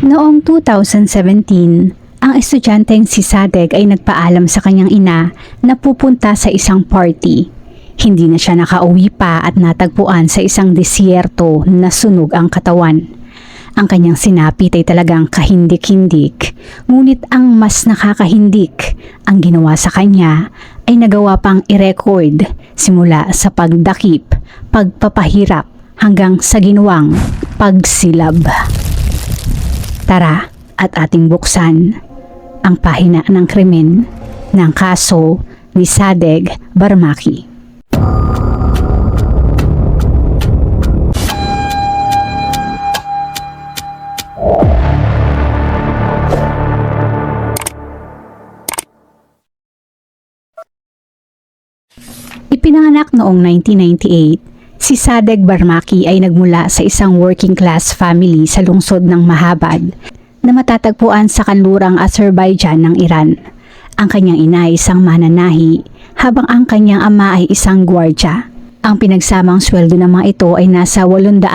Noong 2017, ang estudyanteng si Sadeg ay nagpaalam sa kanyang ina na pupunta sa isang party. Hindi na siya nakauwi pa at natagpuan sa isang disyerto na sunog ang katawan. Ang kanyang sinapit ay talagang kahindik-hindik, ngunit ang mas nakakahindik, ang ginawa sa kanya ay nagawa pang i-record simula sa pagdakip, pagpapahirap hanggang sa ginawang pagsilab. Tara at ating buksan ang pahina ng krimen ng kaso ni Sadeg Barmaki. Ipinanganak noong 1998, si Sadeg Barmaki ay nagmula sa isang working class family sa lungsod ng Mahabad na matatagpuan sa kanlurang Azerbaijan ng Iran. Ang kanyang ina ay isang mananahi habang ang kanyang ama ay isang gwardya. Ang pinagsamang sweldo ng mga ito ay nasa 800,000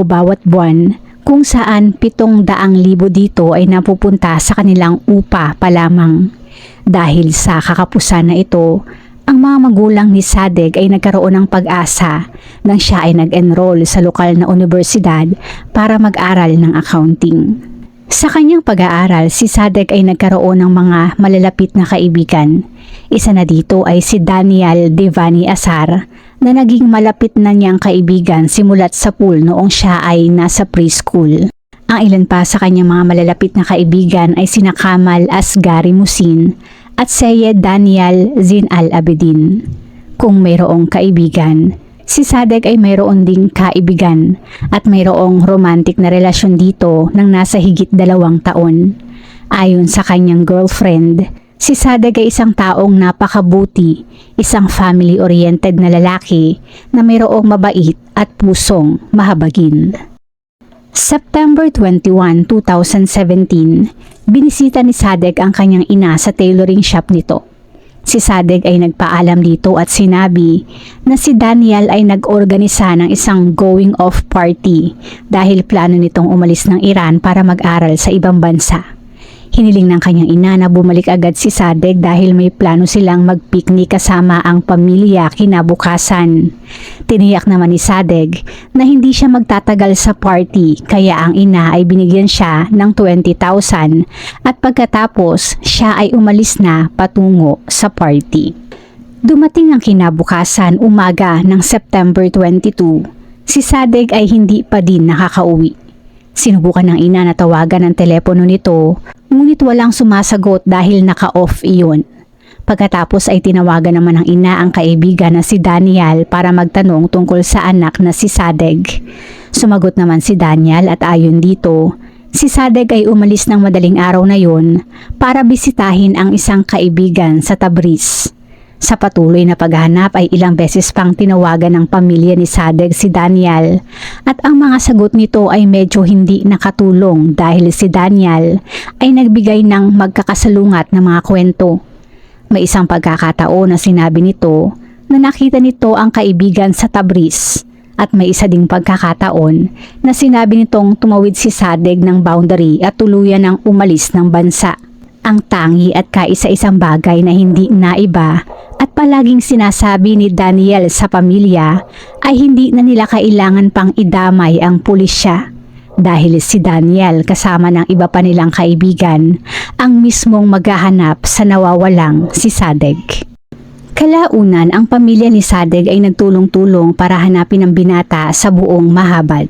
bawat buwan, kung saan 700,000 dito ay napupunta sa kanilang upa pa lamang. Dahil sa kakapusan na ito, ang mga magulang ni Sadeg ay nagkaroon ng pag-asa nang siya ay nag-enroll sa lokal na universidad para mag-aral ng accounting. Sa kanyang pag-aaral, si Sadeg ay nagkaroon ng mga malalapit na kaibigan. Isa na dito ay si Daniel Devani Asar na naging malapit na niyang kaibigan simulat sa pool noong siya ay nasa preschool. Ang ilan pa sa kanyang mga malalapit na kaibigan ay sina Kamal Asghari Musin at Syed Daniel Zin Al-Abidin. Kung mayroong kaibigan, si Sadeg ay mayroon ding kaibigan at mayroong romantic na relasyon dito ng nasa higit 2 taon. Ayon sa kanyang girlfriend, si Sadeg ay isang taong napakabuti, isang family-oriented na lalaki na mayroong mabait at pusong mahabagin. September 21, 2017, binisita ni Sadeg ang kanyang ina sa tailoring shop nito. Si Sadeg ay nagpaalam dito at sinabi na si Daniel ay nag-organisa ng isang going off party dahil plano nitong umalis ng Iran para mag-aral sa ibang bansa. Hiniling ng kanyang ina na bumalik agad si Sadeg dahil may plano silang mag-picnic kasama ang pamilya kinabukasan. Tiniyak naman ni Sadeg na hindi siya magtatagal sa party kaya ang ina ay binigyan siya ng 20,000 at pagkatapos siya ay umalis na patungo sa party. Dumating ang kinabukasan umaga ng September 22. Si Sadeg ay hindi pa din nakakauwi. Sinubukan ng ina na tawagan ang telepono nito, ngunit walang sumasagot dahil naka-off iyon. Pagkatapos ay tinawagan naman ng ina ang kaibigan na si Daniel para magtanong tungkol sa anak na si Sadeg. Sumagot naman si Daniel at ayon dito, si Sadeg ay umalis ng madaling araw na yon para bisitahin ang isang kaibigan sa Tabriz. Sa patuloy na paghahanap ay ilang beses pang tinawagan ng pamilya ni Sadeg si Daniel at ang mga sagot nito ay medyo hindi nakatulong dahil si Daniel ay nagbigay ng magkakasalungat na mga kwento. May isang pagkakataon na sinabi nito na nakita nito ang kaibigan sa Tabriz at may isa ding pagkakataon na sinabi nitong tumawid si Sadeg ng boundary at tuluyan ng umalis ng bansa. Ang tangi at kaisa-isang bagay na hindi naiba at palaging sinasabi ni Daniel sa pamilya ay hindi na nila kailangan pang idamay ang pulisya dahil si Daniel kasama ng iba pa nilang kaibigan ang mismong maghahanap sa nawawalang si Sadeg. Kalaunan, ang pamilya ni Sadeg ay nagtulong-tulong para hanapin ang binata sa buong Mahabad.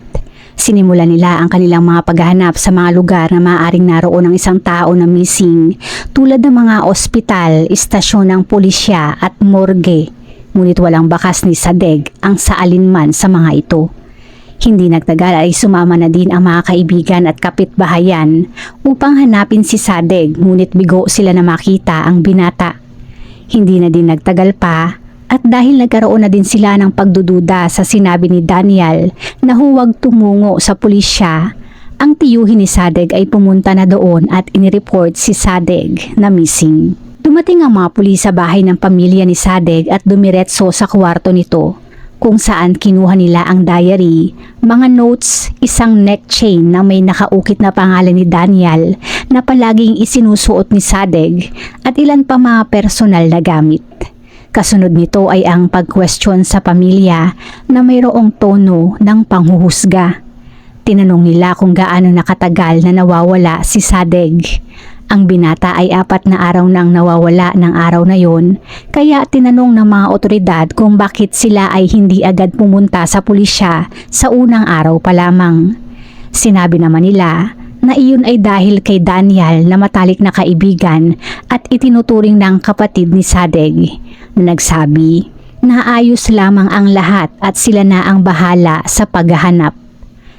Sinimulan nila ang kanilang mga paghahanap sa mga lugar na maaaring naroon ng isang tao na missing tulad ng mga ospital, istasyon ng pulisya at morgue. Ngunit walang bakas ni Sadeg ang saalinman sa mga ito. Hindi nagtagal ay sumama na din ang mga kaibigan at kapitbahayan upang hanapin si Sadeg, ngunit bigo sila na makita ang binata. Hindi na din nagtagal pa at dahil nagkaroon na din sila ng pagdududa sa sinabi ni Daniel na huwag tumungo sa pulisya, ang tiyuhin ni Sadeg ay pumunta na doon at inireport si Sadeg na missing. Dumating ang mga pulis sa bahay ng pamilya ni Sadeg at dumiretso sa kwarto nito. kung saan kinuha nila ang diary, mga notes, isang neck chain na may nakaukit na pangalan ni Daniel na palaging isinusuot ni Sadeg at ilan pa mga personal na gamit. Kasunod nito ay ang pag-question sa pamilya na mayroong tono ng panghuhusga. Tinanong nila kung gaano nakatagal na nawawala si Sadeg. Ang binata ay 4 na araw nang nawawala ng araw na yon, kaya tinanong ng mga otoridad kung bakit sila ay hindi agad pumunta sa pulisya sa unang araw pa lamang. Sinabi naman nila na iyon ay dahil kay Daniel na matalik na kaibigan at itinuturing ng kapatid ni Sadeg na nagsabi na ayos lamang ang lahat at sila na ang bahala sa paghahanap.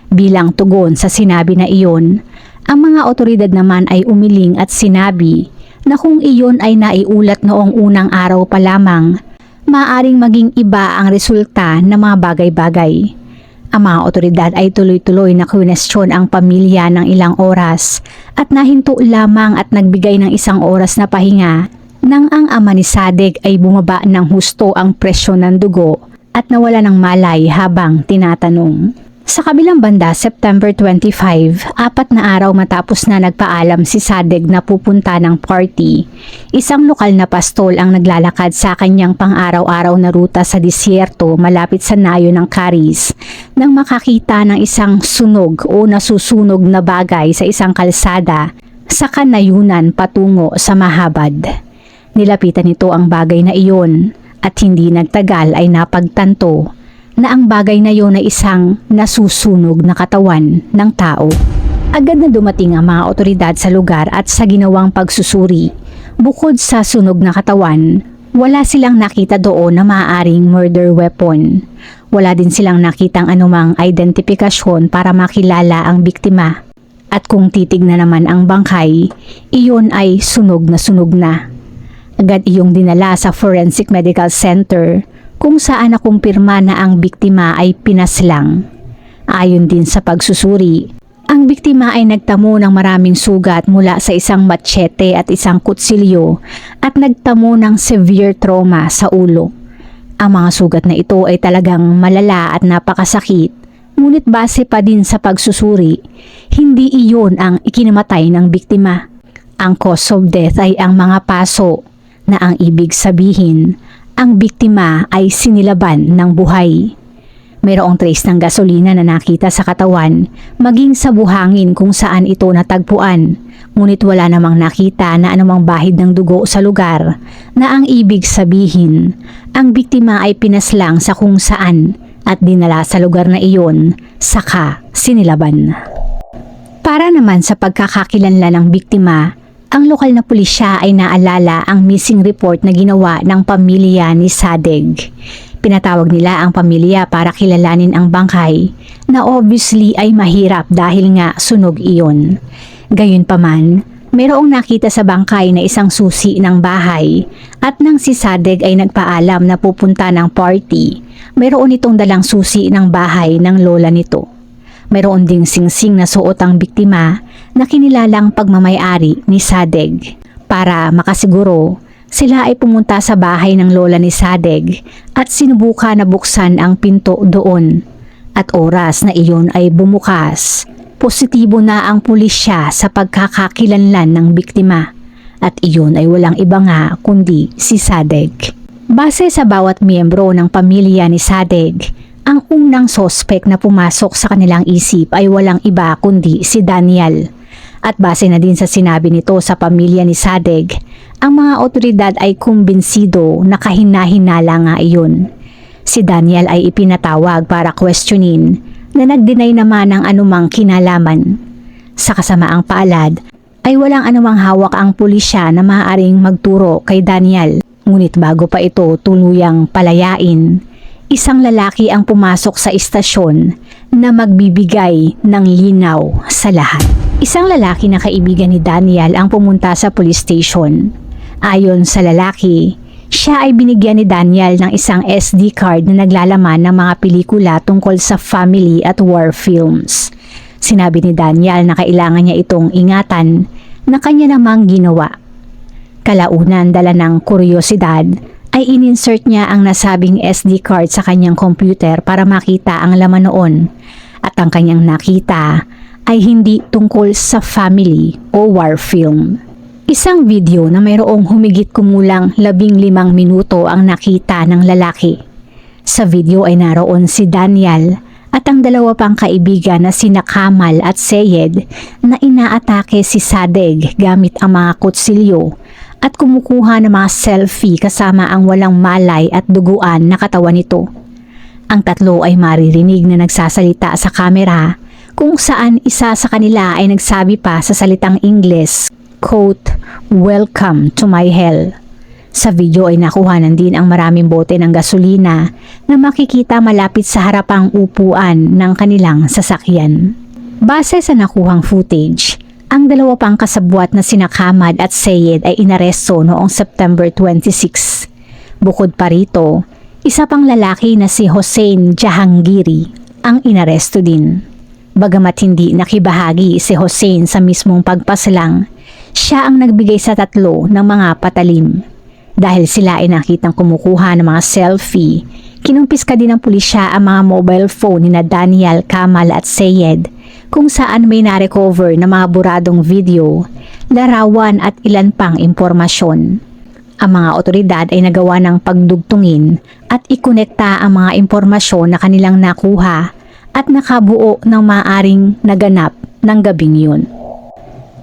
Bilang tugon sa sinabi na iyon, ang mga otoridad naman ay umiling at sinabi na kung iyon ay naiulat noong unang araw pa lamang, maaaring maging iba ang resulta ng mga bagay-bagay. Ang mga otoridad ay tuloy-tuloy na kwestiyon ang pamilya ng ilang oras at nahinto lamang at nagbigay ng 1 oras na pahinga nang ang ama ni Sadeg ay bumaba ng husto ang presyon ng dugo at nawala ng malay habang tinatanong. Sa kabilang banda, September 25, 4 na araw matapos na nagpaalam si Sadeg na pupunta ng party, isang lokal na pastol ang naglalakad sa kanyang pang-araw-araw na ruta sa disyerto malapit sa nayo ng Caris nang makakita ng isang sunog o nasusunog na bagay sa isang kalsada sa kanayunan patungo sa Mahabad. Nilapitan nito ang bagay na iyon at hindi nagtagal ay napagtanto na ang bagay na yon ay isang nasusunog na katawan ng tao. Agad na dumating ang mga otoridad sa lugar at sa ginawang pagsusuri. Bukod sa sunog na katawan, wala silang nakita doon na maaaring murder weapon. Wala din silang nakitang anumang identifikasyon para makilala ang biktima. At kung titignan naman ang bangkay, iyon ay sunog na sunog na. Agad iyong dinala sa Forensic Medical Center kung saan nakumpirma na ang biktima ay pinaslang. Ayon din sa pagsusuri, ang biktima ay nagtamo ng maraming sugat mula sa isang machete at isang kutsilyo at nagtamo ng severe trauma sa ulo. Ang mga sugat na ito ay talagang malala at napakasakit, ngunit base pa din sa pagsusuri, hindi iyon ang ikinamatay ng biktima. Ang cause of death ay ang mga paso na ang ibig sabihin, ang biktima ay sinilaban ng buhay. Mayroong trace ng gasolina na nakita sa katawan, maging sa buhangin kung saan ito natagpuan. Ngunit wala namang nakita na anumang bahid ng dugo sa lugar na ang ibig sabihin, ang biktima ay pinaslang sa kung saan at dinala sa lugar na iyon, saka sinilaban. Para naman sa pagkakakilanlan ng biktima, ang lokal na pulisya ay naalala ang missing report na ginawa ng pamilya ni Sadeg. Pinatawag nila ang pamilya para kilalanin ang bangkay na obviously ay mahirap dahil nga sunog iyon. Gayunpaman, mayroong nakita sa bangkay na isang susi ng bahay at nang si Sadeg ay nagpaalam na pupunta ng party, mayroon itong dalang susi ng bahay ng lola nito. Mayroon ding singsing na suot ang biktima na kinilalang pagmamayari ni Sadeg. Para makasiguro, sila ay pumunta sa bahay ng lola ni Sadeg at sinubukan na buksan ang pinto doon. At oras na iyon ay bumukas, positibo na ang pulisya sa pagkakakilanlan ng biktima. At iyon ay walang iba nga kundi si Sadeg. Base sa bawat miyembro ng pamilya ni Sadeg, ang unang sospek na pumasok sa kanilang isip ay walang iba kundi si Daniel. At base na din sa sinabi nito sa pamilya ni Sadeg, ang mga otoridad ay kumbinsido na kahina-hinala nga iyon. Si Daniel ay ipinatawag para questionin na nag-deny naman ng anumang kinalaman. Sa kasamaang palad ay walang anumang hawak ang pulisya na maaaring magturo kay Daniel. Ngunit bago pa ito tuluyang palayain, isang lalaki ang pumasok sa istasyon na magbibigay ng linaw sa lahat. Isang lalaki na kaibigan ni Daniel ang pumunta sa police station. Ayon sa lalaki, siya ay binigyan ni Daniel ng isang SD card na naglalaman ng mga pelikula tungkol sa family at war films. Sinabi ni Daniel na kailangan niya itong ingatan na kanya namang ginawa. Kalaunan dala ng kuryosidad ay ininsert niya ang nasabing SD card sa kanyang computer para makita ang laman noon. At ang kanyang nakita ay hindi tungkol sa family o war film. Isang video na mayroong humigit kumulang 15 minuto ang nakita ng lalaki. Sa video ay naroon si Daniel at ang dalawa pang kaibigan na sina Kamal at Seyed na inaatake si Sadegh gamit ang mga kutsilyo at kumukuha ng mga selfie kasama ang walang malay at duguan na katawan nito. Ang tatlo ay maririnig na nagsasalita sa kamera kung saan isa sa kanila ay nagsabi pa sa salitang Ingles, quote, "Welcome to my hell." Sa video ay nakuhanan din ang maraming bote ng gasolina na makikita malapit sa harapang upuan ng kanilang sasakyan. Base sa nakuhang footage, ang dalawa pang kasabwat na sina Kamad at Seyed ay inaresto noong September 26. Bukod pa rito, isa pang lalaki na si Hossein Jahangiri ang inaresto din. Bagamat hindi nakibahagi si Hossein sa mismong pagpaslang, siya ang nagbigay sa tatlo ng mga patalim. Dahil sila ay nakitang kumukuha ng mga selfie, kinumpiska din ng pulisya ang mga mobile phone ni na Daniel, Kamal at Seyed kung saan may narecover na mga buradong video, larawan at ilan pang impormasyon. Ang mga otoridad ay nagawa ng pagdugtungin at ikonekta ang mga impormasyon na kanilang nakuha at nakabuo ng maaring naganap ng gabing yun.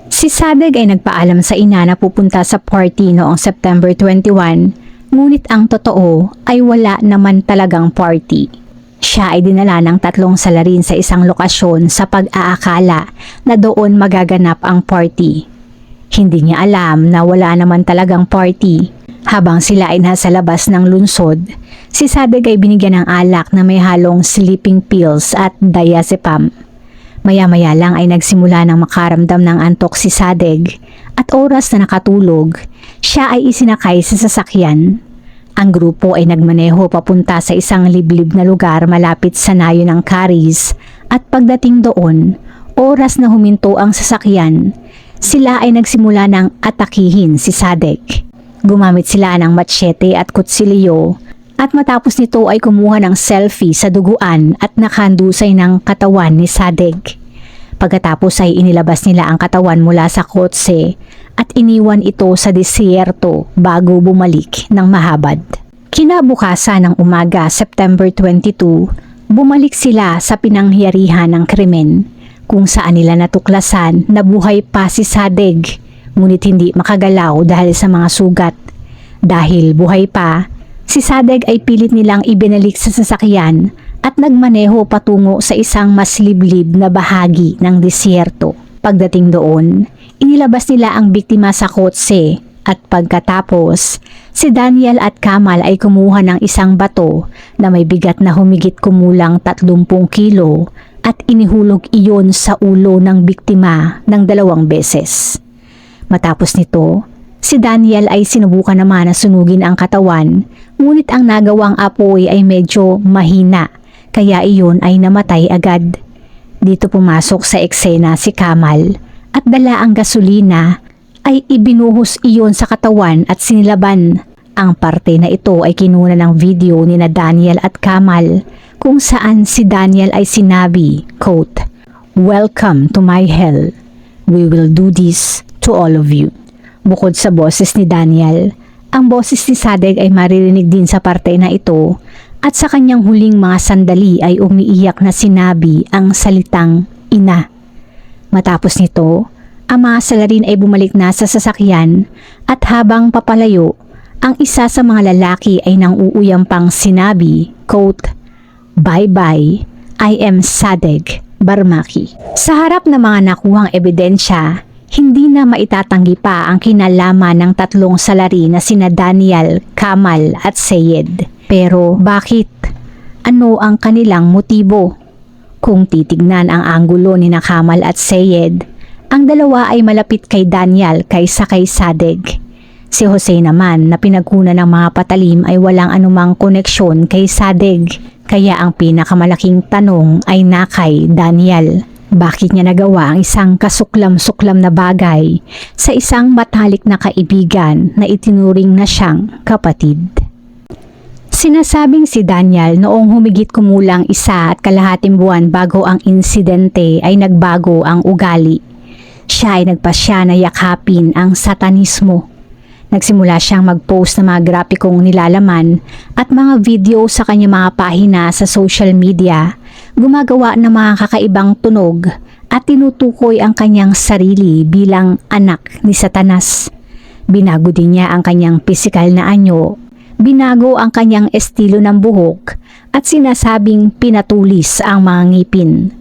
Si Sadegh ay nagpaalam sa ina na pupunta sa party noong September 21, ngunit ang totoo ay wala naman talagang party. Siya ay dinala ng 3 salarin sa isang lokasyon sa pag-aakala na doon magaganap ang party. Hindi niya alam na wala naman talagang party. Habang sila ay nasa labas ng lungsod, si Sadegh ay binigyan ng alak na may halong sleeping pills at diazepam. Maya-maya lang ay nagsimula ng makaramdam ng antok si Sadegh at oras na nakatulog, siya ay isinakay sa sasakyan. Ang grupo ay nagmaneho papunta sa isang liblib na lugar malapit sa nayo ng Caris at pagdating doon, oras na huminto ang sasakyan, sila ay nagsimula ng atakihin si Sadegh. Gumamit sila ng machete at kutsilyo at matapos nito ay kumuha ng selfie sa duguan at nakandusay ng katawan ni Sadegh. Pagkatapos ay inilabas nila ang katawan mula sa kotse at iniwan ito sa disyerto bago bumalik ng mahabad. Kinabukasan ng umaga, September 22, bumalik sila sa pinangyarihan ng krimen kung saan nila natuklasan na buhay pa si Sadegh ngunit hindi makagalaw dahil sa mga sugat. Dahil buhay pa, si Sadegh ay pilit nilang ibinalik sa sasakyan at nagmaneho patungo sa isang mas liblib na bahagi ng disyerto. Pagdating doon, inilabas nila ang biktima sa kotse at pagkatapos, si Daniel at Kamal ay kumuha ng isang bato na may bigat na humigit kumulang 30 kilo at inihulog iyon sa ulo ng biktima ng 2 beses. Matapos nito, si Daniel ay sinubukan naman na sunugin ang katawan, ngunit ang nagawang apoy ay medyo mahina, kaya iyon ay namatay agad. Dito pumasok sa eksena si Kamal at dala ang gasolina ay ibinuhos iyon sa katawan at sinilaban. Ang parte na ito ay kinuna ng video ni na Daniel at Kamal kung saan si Daniel ay sinabi, quote, "Welcome to my hell. We will do this to all of you." Bukod sa boses ni Daniel, ang boses ni Sadegh ay maririnig din sa parte na ito at sa kanyang huling mga sandali ay umiiyak na sinabi ang salitang ina. Matapos nito, ang mga salarin ay bumalik na sa sasakyan at habang papalayo, ang isa sa mga lalaki ay nang-uuyam pang sinabi, quote, "Bye-bye, I am Sadegh Barmaki." Sa harap ng mga nakuhang ebidensya, hindi na maitatanggi pa ang kinalaman ng 3 salarin na sina Daniel, Kamal at Seyed. Pero bakit? Ano ang kanilang motibo? Kung titignan ang anggulo ni na Kamal at Seyed, ang dalawa ay malapit kay Daniel kaysa kay Sadegh. Si Jose naman na pinagkunan ng mga patalim ay walang anumang koneksyon kay Sadegh, kaya ang pinakamalaking tanong ay na kay Daniel. Bakit niya nagawa ang isang kasuklam-suklam na bagay sa isang matalik na kaibigan na itinuring na siyang kapatid? Sinasabing si Daniel noong humigit kumulang 1.5 buwan bago ang insidente ay nagbago ang ugali. Siya ay nagpasya na yakapin ang satanismo. Nagsimula siyang mag-post ng mga grapikong nilalaman at mga video sa kanyang mga pahina sa social media, gumagawa ng mga kakaibang tunog at tinutukoy ang kanyang sarili bilang anak ni Satanas. Binago din niya ang kanyang pisikal na anyo, binago ang kanyang estilo ng buhok at sinasabing pinatulis ang mga ngipin.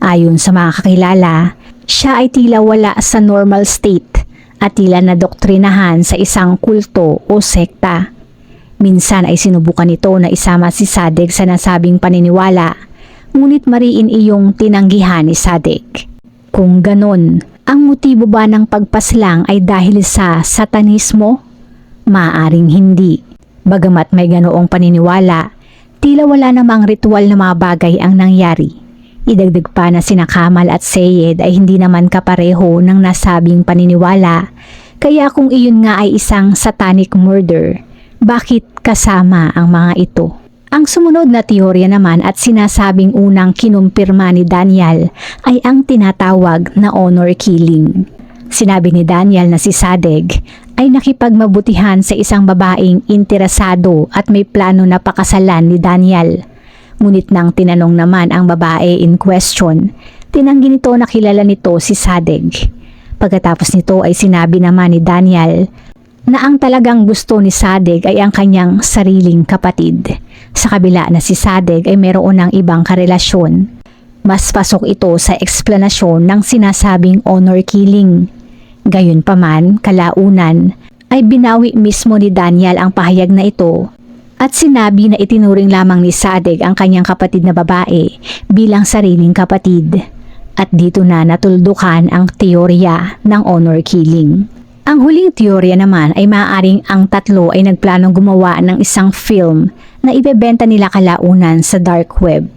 Ayon sa mga kakilala, siya ay tila wala sa normal state at tila nadoktrinahan sa isang kulto o sekta. Minsan ay sinubukan nito na isama si Sadek sa nasabing paniniwala, ngunit mariin iyong tinanggihan ni Sadek. Kung ganon, ang motibo ba ng pagpaslang ay dahil sa satanismo? Maaring hindi. Bagamat may ganoong paniniwala, tila wala namang ritual na mga bagay ang nangyari. Idagdag pa na sina Kamal at Sayed ay hindi naman kapareho ng nasabing paniniwala, kaya kung iyon nga ay isang satanic murder, bakit kasama ang mga ito? Ang sumunod na teorya naman at sinasabing unang kinumpirma ni Daniel ay ang tinatawag na honor killing. Sinabi ni Daniel na si Sadek ay nakipagmabutihan sa isang babaeng interesado at may plano na pakasalan ni Daniel. Ngunit nang tinanong naman ang babae in question, tinanggi nito na kilala nito si Sadek. Pagkatapos nito ay sinabi naman ni Daniel na ang talagang gusto ni Sadek ay ang kanyang sariling kapatid. Sa kabila na si Sadek ay mayroon ng ibang karelasyon. Mas pasok ito sa eksplanasyon ng sinasabing honor killing. Gayunpaman, kalaunan ay binawi mismo ni Daniel ang pahayag na ito at sinabi na itinuring lamang ni Sadek ang kanyang kapatid na babae bilang sariling kapatid. At dito na natuldukan ang teorya ng honor killing. Ang huling teorya naman ay maaaring ang tatlo ay nagplanong gumawa ng isang film na ibebenta nila kalaunan sa dark web.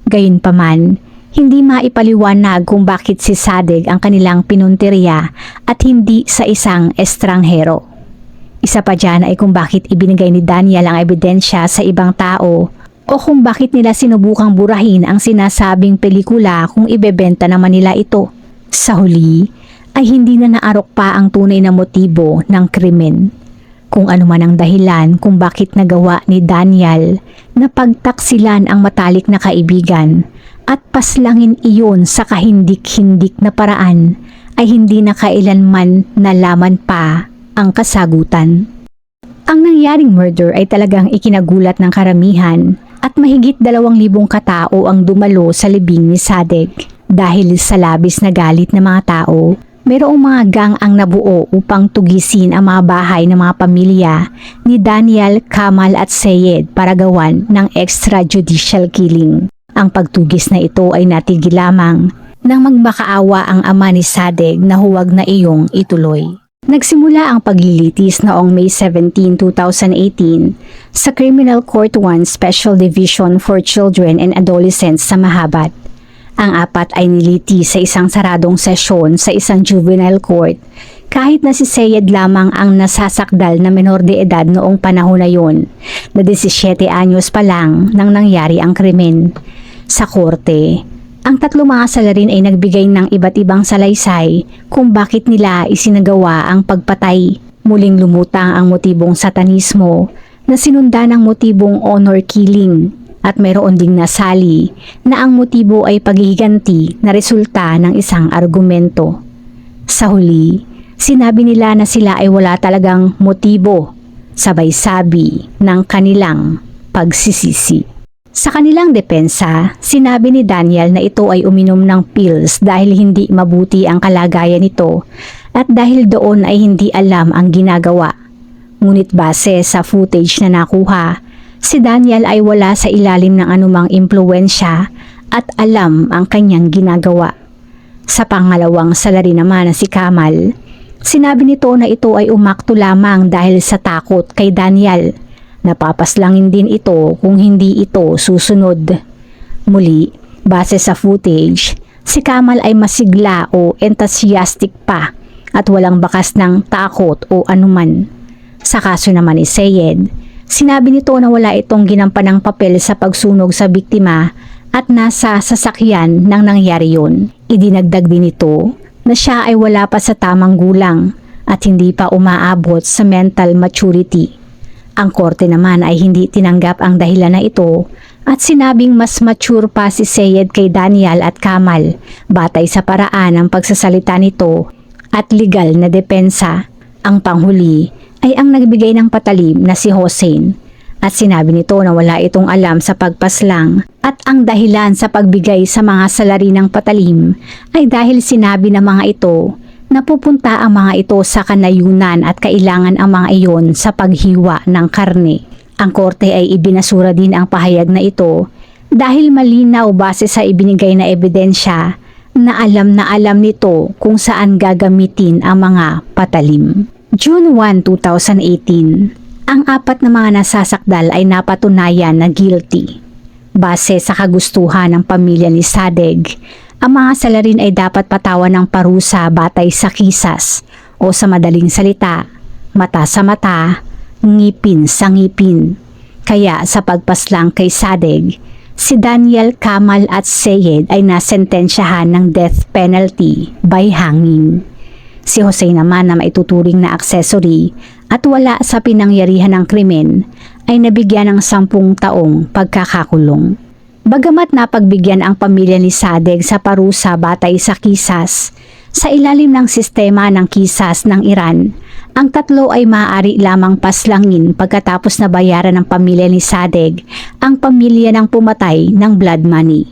Gayunpaman, hindi maipaliwanag kung bakit si Sadek ang kanilang pinunteriya at hindi sa isang estranghero. Isa pa dyan ay kung bakit ibinigay ni Daniel ang ebidensya sa ibang tao o kung bakit nila sinubukang burahin ang sinasabing pelikula kung ibebenta naman nila ito. Sa huli ay hindi na naarok pa ang tunay na motibo ng krimen. Kung ano man ang dahilan kung bakit nagawa ni Daniel na pagtaksilan ang matalik na kaibigan at paslangin iyon sa kahindik-hindik na paraan ay hindi na kailanman nalaman pa ang kasagutan. Ang nangyaring murder ay talagang ikinagulat ng karamihan at mahigit 2,000 katao ang dumalo sa libing ni Sadek. Dahil sa labis na galit ng mga tao, mayroong mga gang ang nabuo upang tugisin ang mga bahay ng mga pamilya ni Daniel, Kamal at Sayed para gawan ng extrajudicial killing. Ang pagtugis na ito ay natigil lamang nang magmakaawa ang ama ni Sadek na huwag na iyong ituloy. Nagsimula ang paglilitis noong May 17, 2018 sa Criminal Court 1 Special Division for Children and Adolescents sa Mahabat. Ang apat ay nilitis sa isang saradong sesyon sa isang juvenile court kahit na si Sayed lamang ang nasasakdal na menor de edad noong panahon na yon na 17 anyos pa lang nang nangyari ang krimen. Sa korte, ang tatlong mga salarin ay nagbigay ng iba't ibang salaysay kung bakit nila isinagawa ang pagpatay. Muling lumutang ang motibong satanismo na sinunda ng motibong honor killing at mayroon ding nasali na ang motibo ay paghihiganti na resulta ng isang argumento. Sa huli, sinabi nila na sila ay wala talagang motibo, sabay sabi ng kanilang pagsisisi. Sa kanilang depensa, sinabi ni Daniel na ito ay uminom ng pills dahil hindi mabuti ang kalagayan nito at dahil doon ay hindi alam ang ginagawa. Ngunit base sa footage na nakuha, si Daniel ay wala sa ilalim ng anumang impluwensya at alam ang kanyang ginagawa. Sa pangalawang salari naman na si Kamal, sinabi nito na ito ay umakto lamang dahil sa takot kay Daniel. Napapaslangin din ito kung hindi ito susunod. Muli, base sa footage, si Kamal ay masigla o enthusiastic pa at walang bakas ng takot o anuman. Sa kaso naman ni Sayed, Sinabi nito na wala itong ginampanang papel sa pagsunog sa biktima at nasa sasakyan nang nangyari yun. Idinagdag din nito na siya ay wala pa sa tamang gulang at hindi pa umaabot sa mental maturity. Ang korte naman ay hindi tinanggap ang dahilan na ito at sinabing mas mature pa si Seyed kay Daniel at Kamal batay sa paraan ng pagsasalita nito at legal na depensa. Ang panghuli ay ang nagbigay ng patalim na si Hossein at sinabi nito na wala itong alam sa pagpaslang at ang dahilan sa pagbigay sa mga salari ng patalim ay dahil sinabi ng mga ito napupunta ang mga ito sa kanayunan at kailangan ang mga iyon sa paghiwa ng karne. Ang korte ay ibinasura din ang pahayag na ito dahil malinaw base sa ibinigay na ebidensya na alam nito kung saan gagamitin ang mga patalim. June 1, 2018, ang 4 na mga nasasakdal ay napatunayan na guilty. Base sa kagustuhan ng pamilya ni Sadegh, ang mga salarin ay dapat patawan ng parusa batay sa kisas o sa madaling salita, mata sa mata, ngipin sa ngipin. Kaya sa pagpaslang kay Sadegh, si Daniel, Kamal at Seyed ay nasentensyahan ng death penalty by hanging. Si Hossein naman na maituturing na accessory at wala sa pinangyarihan ng krimen ay nabigyan ng 10 taong pagkakakulong. Bagamat napagbigyan ang pamilya ni Sadegh sa parusa batay sa kisas, sa ilalim ng sistema ng kisas ng Iran, ang 3 ay maaari lamang paslangin pagkatapos na bayaran ng pamilya ni Sadegh ang pamilya ng pumatay ng blood money.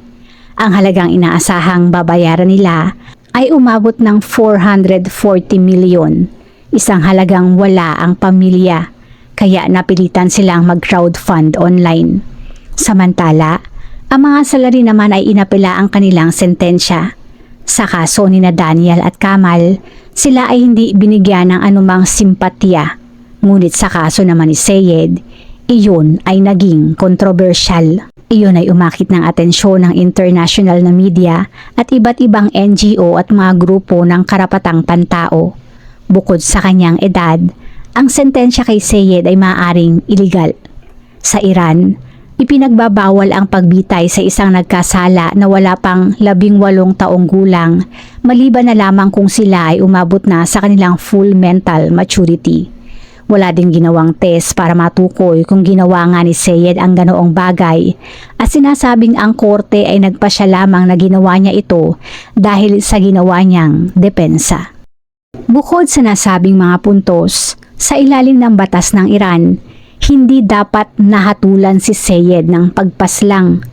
Ang halagang inaasahang babayaran nila ay umabot ng 440 milyon, isang halagang wala ang pamilya, kaya napilitan silang mag-crowdfund online. Samantala, ang mga salari naman ay inapela ang kanilang sentensya. Sa kaso ni na Daniel at Kamal, sila ay hindi binigyan ng anumang simpatya. Ngunit sa kaso naman ni Seyed, iyon ay naging kontrobersyal. Iyon ay umakit ng atensyon ng international na media at iba't ibang NGO at mga grupo ng karapatang pantao. Bukod sa kanyang edad, ang sentensya kay Seyed ay maaaring iligal. Sa Iran, ipinagbabawal ang pagbitay sa isang nagkasala na wala pang 18 taong gulang maliban na lamang kung sila ay umabot na sa kanilang full mental maturity. Wala ding ginawang test para matukoy kung ginawa nga ni Seyed ang ganoong bagay at sinasabing ang korte ay nagpasya lamang na ginawa niya ito dahil sa ginawa niyang depensa. Bukod sa nasabing mga puntos, sa ilalim ng batas ng Iran, hindi dapat nahatulan si Seyed ng pagpaslang.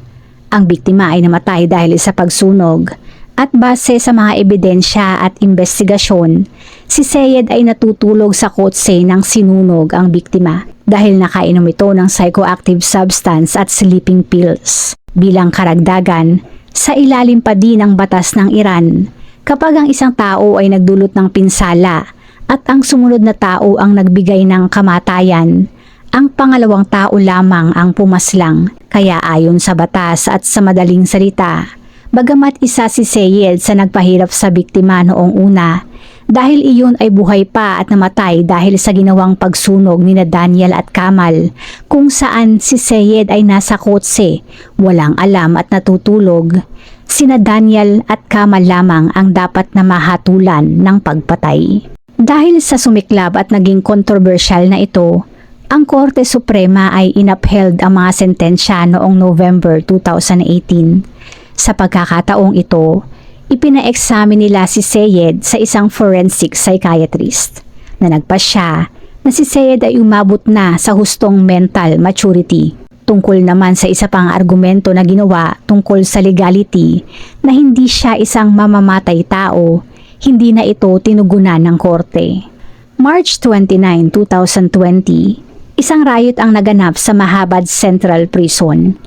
Ang biktima ay namatay dahil sa pagsunog at base sa mga ebidensya at investigasyon, si Seyed ay natutulog sa kotse nang sinunog ang biktima dahil nakainom ito ng psychoactive substance at sleeping pills. Bilang karagdagan, sa ilalim pa din ng batas ng Iran, kapag ang isang tao ay nagdulot ng pinsala at ang sumunod na tao ang nagbigay ng kamatayan, ang pangalawang tao lamang ang pumaslang. Kaya ayon sa batas at sa madaling salita, bagamat isa si Seyed sa nagpahirap sa biktima noong una, dahil iyon ay buhay pa at namatay dahil sa ginawang pagsunog ni na Daniel at Kamal, kung saan si Seyed ay nasa kotse, walang alam at natutulog, sina Daniel at Kamal lamang ang dapat na mahatulan ng pagpatay. Dahil sa sumiklab at naging kontrobersyal na ito, ang Korte Suprema ay inapheld ang mga sentensya noong November 2018. Sa pagkakataong ito, ipina-examine nila si Seyed sa isang forensic psychiatrist na nagpasya na si Seyed ay umabot na sa hustong mental maturity. Tungkol naman sa isa pang argumento na ginawa tungkol sa legality na hindi siya isang mamamatay tao, hindi na ito tinugunan ng korte. March 29, 2020, isang riot ang naganap sa Mahabad Central Prison.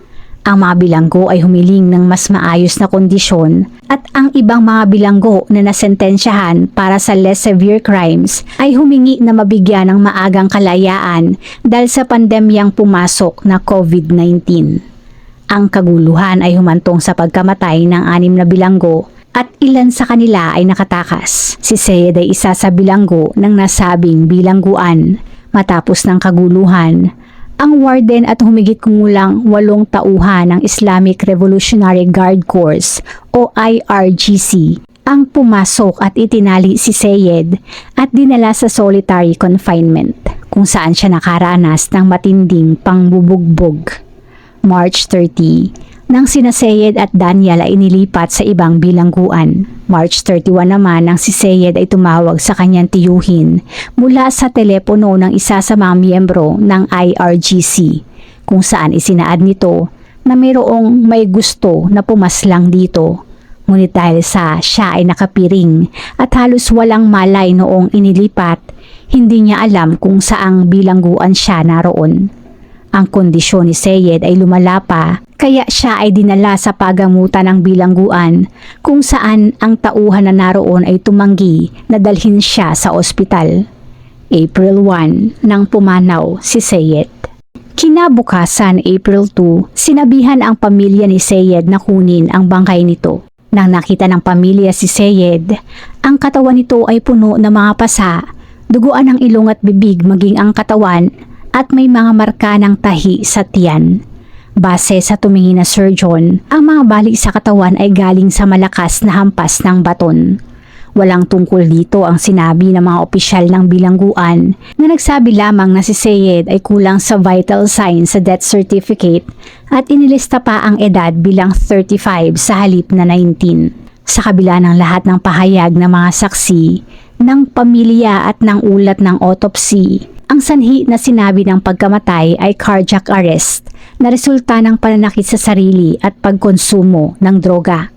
Ang mga bilanggo ay humiling ng mas maayos na kondisyon at ang ibang mga bilanggo na nasentensyahan para sa less severe crimes ay humingi na mabigyan ng maagang kalayaan dahil sa pandemyang pumasok na COVID-19. Ang kaguluhan ay humantong sa pagkamatay ng 6 na bilanggo at ilan sa kanila ay nakatakas. Si Seyed ay isa sa bilanggo ng nasabing bilangguan. Matapos ng kaguluhan, Ang warden at humigit kumulang 8 tauhan ng Islamic Revolutionary Guard Corps o IRGC ang pumasok at itinali si Seyed at dinala sa solitary confinement kung saan siya nakaranas ng matinding pangbubugbog. March 30, nang sina Seyed at Daniel ay inilipat sa ibang bilangguan. March 31 naman nang si Seyed ay tumawag sa kanyang tiyuhin mula sa telepono ng isa sa mga miyembro ng IRGC kung saan isinaad nito na mayroong may gusto na pumaslang dito. Ngunit dahil sa siya ay nakapiring at halos walang malay noong inilipat, hindi niya alam kung saang bilangguan siya naroon. Ang kondisyon ni Seyed ay lumala pa, kaya siya ay dinala sa pagamutan ng bilangguan kung saan ang tauhan na naroon ay tumanggi na dalhin siya sa ospital. April 1 nang pumanaw si Seyed. Kinabukasan April 2, sinabihan ang pamilya ni Seyed na kunin ang bangkay nito. Nang nakita ng pamilya si Seyed, ang katawan nito ay puno ng mga pasa, duguan ng ilong at bibig maging ang katawan at may mga marka ng tahi sa tiyan. Base sa tumingin na surgeon, ang mga bali sa katawan ay galing sa malakas na hampas ng baton. Walang tungkol dito ang sinabi ng mga opisyal ng bilangguan na nagsabi lamang na si Seyed ay kulang sa vital signs sa death certificate at inilista pa ang edad bilang 35 sa halip na 19. Sa kabila ng lahat ng pahayag ng mga saksi, ng pamilya at ng ulat ng autopsy, ang sanhi na sinabi ng pagkamatay ay cardiac arrest na resulta ng pananakit sa sarili at pagkonsumo ng droga.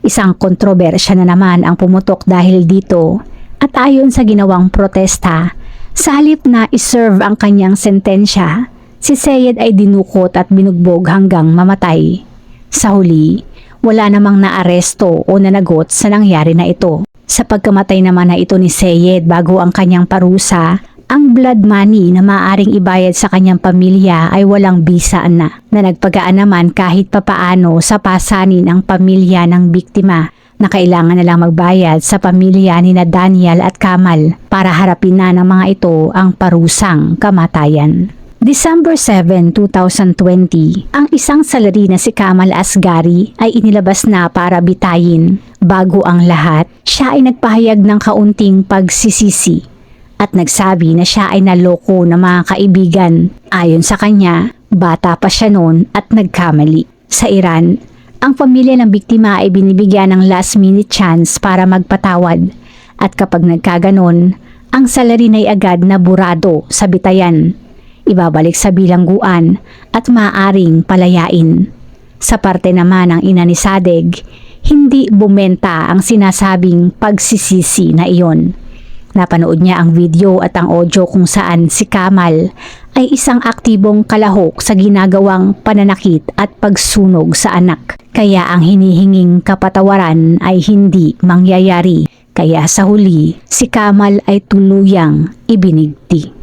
Isang kontrobersya na naman ang pumutok dahil dito at ayon sa ginawang protesta, sa halip na iserve ang kanyang sentensya, si Seyed ay dinukot at binugbog hanggang mamatay. Sa huli, wala namang naaresto o nanagot sa nangyari na ito. Sa pagkamatay naman na ito ni Seyed bago ang kanyang parusa, ang blood money na maaaring ibayad sa kanyang pamilya ay walang bisa na nagpagaan naman kahit papaano sa pasanin ang pamilya ng biktima na kailangan na lang magbayad sa pamilya ni na Daniel at Kamal para harapin na ng mga ito ang parusang kamatayan. December 7, 2020, ang isang salari na si Kamal Asgari ay inilabas na para bitayin. Bago ang lahat, siya ay nagpahayag ng kaunting pagsisisi at nagsabi na siya ay naloko ng mga kaibigan. Ayon sa kanya, bata pa siya noon at nagkamali. Sa Iran, ang pamilya ng biktima ay binibigyan ng last minute chance para magpatawad at kapag nagkaganon, ang salarin ay agad na burado sa bitayan, ibabalik sa bilangguan at maaaring palayain. Sa parte naman ng ina ni Sadegh, hindi bumenta ang sinasabing pagsisisi na iyon. Napanood niya ang video at ang audio kung saan si Kamal ay isang aktibong kalahok sa ginagawang pananakit at pagsunog sa anak. Kaya ang hinihinging kapatawaran ay hindi mangyayari. Kaya sa huli, si Kamal ay tuluyang ibinigti.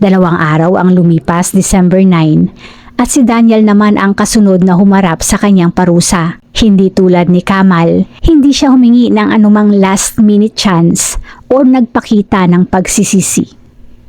2 araw ang lumipas, December 9, at si Daniel naman ang kasunod na humarap sa kanyang parusa. Hindi tulad ni Kamal, hindi siya humingi ng anumang last minute chance o nagpakita ng pagsisisi.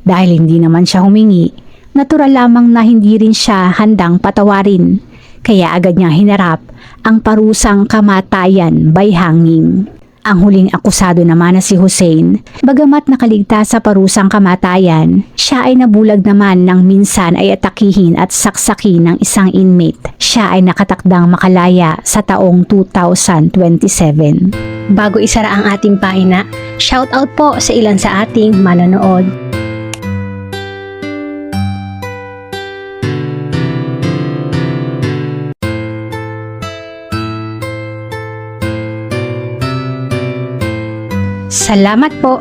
Dahil hindi naman siya humingi, natural lamang na hindi rin siya handang patawarin. Kaya agad niyang hinarap ang parusang kamatayan by hanging. Ang huling akusado naman na si Hussein, bagamat nakaligtas sa parusang kamatayan, siya ay nabulag naman ng minsan ay atakihin at saksakin ng isang inmate. Siya ay nakatakdang makalaya sa taong 2027. Bago isara ang ating pahina, shoutout po sa ilan sa ating manonood. Salamat po!